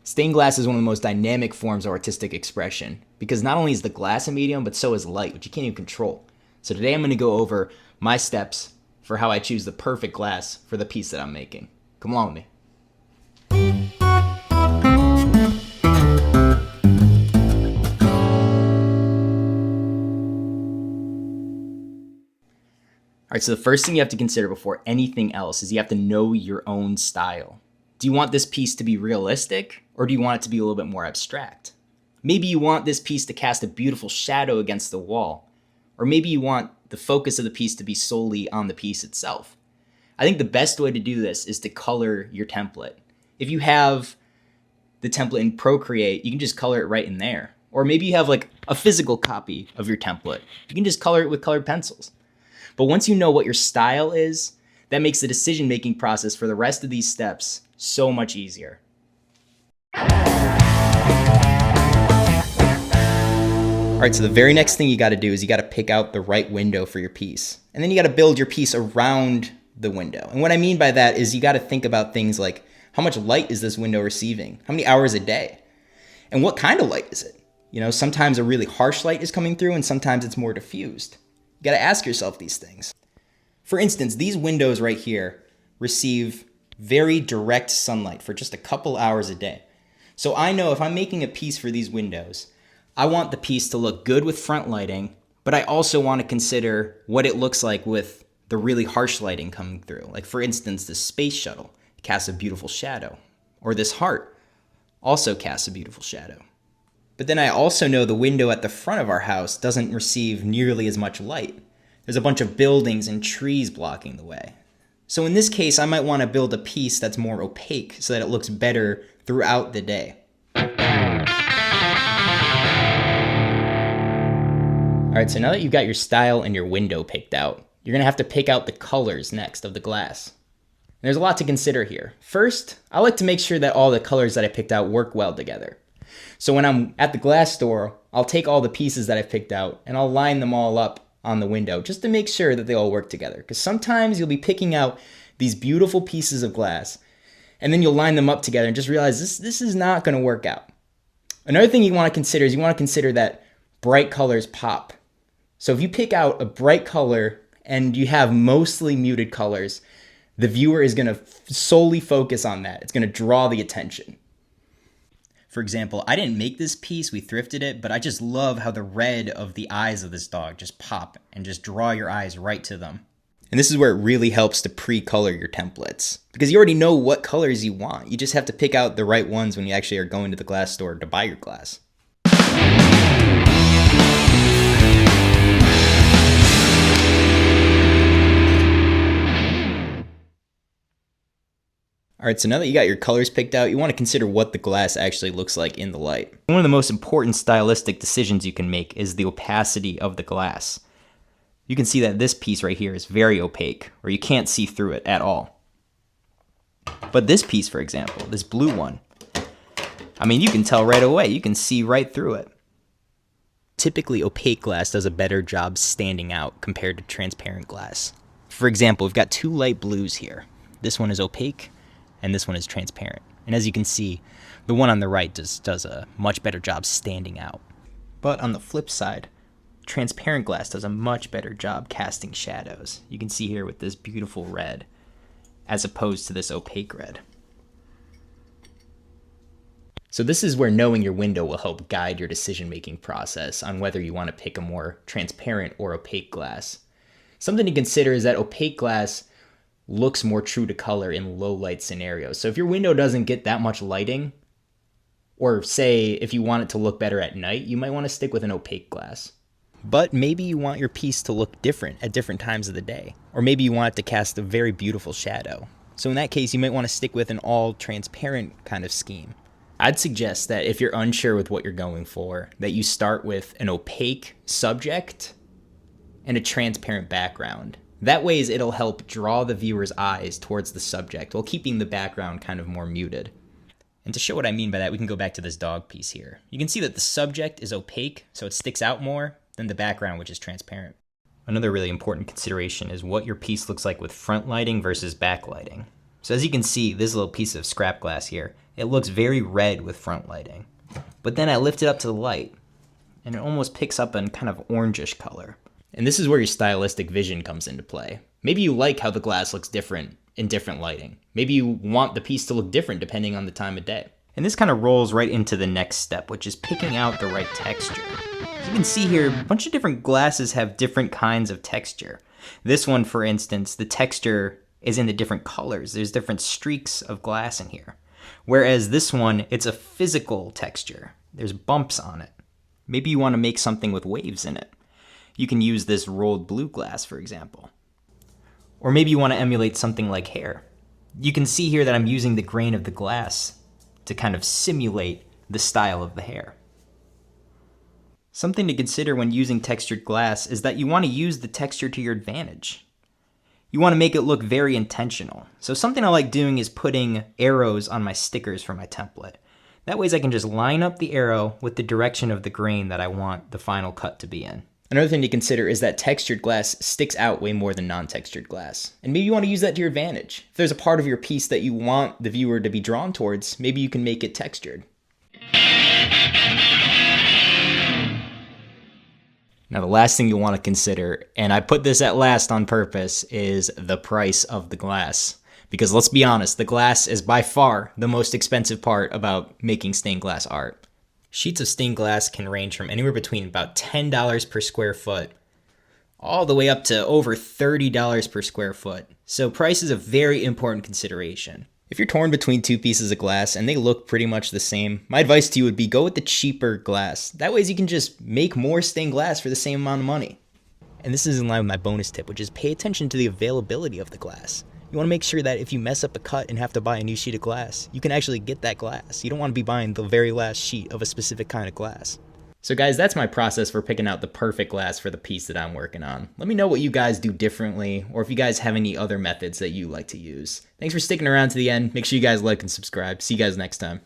Stained glass is one of the most dynamic forms of artistic expression because not only is the glass a medium, but so is light, which you can't even control. So today I'm going to go over my steps for how I choose the perfect glass for the piece that I'm making. Come along with me. All right, so the first thing you have to consider before anything else is you have to know your own style. Do you want this piece to be realistic, or do you want it to be a little bit more abstract? Maybe you want this piece to cast a beautiful shadow against the wall, or maybe you want the focus of the piece to be solely on the piece itself. I think the best way to do this is to color your template. If you have the template in Procreate, you can just color it right in there. Or maybe you have like a physical copy of your template. You can just color it with colored pencils. But once you know what your style is, that makes the decision-making process for the rest of these steps so much easier. All right, so the very next thing you got to do is you got to pick out the right window for your piece. And then you got to build your piece around the window. And what I mean by that is you got to think about things like, how much light is this window receiving? How many hours a day? And what kind of light is it? You know, sometimes a really harsh light is coming through and sometimes it's more diffused. You got to ask yourself these things. For instance, these windows right here receive very direct sunlight for just a couple hours a day. So I know if I'm making a piece for these windows, I want the piece to look good with front lighting, but I also want to consider what it looks like with the really harsh lighting coming through. Like for instance, this space shuttle casts a beautiful shadow, or this heart also casts a beautiful shadow. But then I also know the window at the front of our house doesn't receive nearly as much light. There's a bunch of buildings and trees blocking the way. So in this case, I might want to build a piece that's more opaque so that it looks better throughout the day. All right, so now that you've got your style and your window picked out, you're going to have to pick out the colors next of the glass. There's a lot to consider here. First, I like to make sure that all the colors that I picked out work well together. So when I'm at the glass store, I'll take all the pieces that I've picked out and I'll line them all up on the window just to make sure that they all work together. Because sometimes you'll be picking out these beautiful pieces of glass and then you'll line them up together and just realize this is not going to work out. Another thing you want to consider is you want to consider that bright colors pop. So if you pick out a bright color and you have mostly muted colors, the viewer is going to solely focus on that. It's going to draw the attention. For example, I didn't make this piece, we thrifted it, but I just love how the red of the eyes of this dog just pop and just draw your eyes right to them. And this is where it really helps to pre-color your templates, because you already know what colors you want. You just have to pick out the right ones when you actually are going to the glass store to buy your glass. All right, so now that you got your colors picked out, you want to consider what the glass actually looks like in the light. One of the most important stylistic decisions you can make is the opacity of the glass. You can see that this piece right here is very opaque, or you can't see through it at all. But this piece, for example, this blue one, I mean, you can tell right away. You can see right through it. Typically, opaque glass does a better job standing out compared to transparent glass. For example, we've got two light blues here. This one is opaque, and this one is transparent. And as you can see, the one on the right does a much better job standing out. But on the flip side, transparent glass does a much better job casting shadows. You can see here with this beautiful red, as opposed to this opaque red. So this is where knowing your window will help guide your decision-making process on whether you want to pick a more transparent or opaque glass. Something to consider is that opaque glass looks more true to color in low light scenarios. So if your window doesn't get that much lighting, or say if you want it to look better at night, you might want to stick with an opaque glass. But maybe you want your piece to look different at different times of the day, or maybe you want it to cast a very beautiful shadow. So in that case, you might want to stick with an all transparent kind of scheme. I'd suggest that if you're unsure with what you're going for, that you start with an opaque subject and a transparent background. That way it'll help draw the viewer's eyes towards the subject while keeping the background kind of more muted. And to show what I mean by that, we can go back to this dog piece here. You can see that the subject is opaque, so it sticks out more than the background, which is transparent. Another really important consideration is what your piece looks like with front lighting versus backlighting. So as you can see, this little piece of scrap glass here, it looks very red with front lighting. But then I lift it up to the light, and it almost picks up a kind of orangish color. And this is where your stylistic vision comes into play. Maybe you like how the glass looks different in different lighting. Maybe you want the piece to look different depending on the time of day. And this kind of rolls right into the next step, which is picking out the right texture. As you can see here, a bunch of different glasses have different kinds of texture. This one, for instance, the texture is in the different colors. There's different streaks of glass in here. Whereas this one, it's a physical texture. There's bumps on it. Maybe you want to make something with waves in it. You can use this rolled blue glass, for example. Or maybe you want to emulate something like hair. You can see here that I'm using the grain of the glass to kind of simulate the style of the hair. Something to consider when using textured glass is that you want to use the texture to your advantage. You want to make it look very intentional. So something I like doing is putting arrows on my stickers for my template. That way I can just line up the arrow with the direction of the grain that I want the final cut to be in. Another thing to consider is that textured glass sticks out way more than non-textured glass. And maybe you want to use that to your advantage. If there's a part of your piece that you want the viewer to be drawn towards, maybe you can make it textured. Now the last thing you'll want to consider, and I put this at last on purpose, is the price of the glass. Because let's be honest, the glass is by far the most expensive part about making stained glass art. Sheets of stained glass can range from anywhere between about $10 per square foot all the way up to over $30 per square foot. So price is a very important consideration. If you're torn between two pieces of glass and they look pretty much the same, my advice to you would be go with the cheaper glass. That way you can just make more stained glass for the same amount of money. And this is in line with my bonus tip, which is pay attention to the availability of the glass. You want to make sure that if you mess up a cut and have to buy a new sheet of glass, you can actually get that glass. You don't want to be buying the very last sheet of a specific kind of glass. So guys, that's my process for picking out the perfect glass for the piece that I'm working on. Let me know what you guys do differently, or if you guys have any other methods that you like to use. Thanks for sticking around to the end. Make sure you guys like and subscribe. See you guys next time.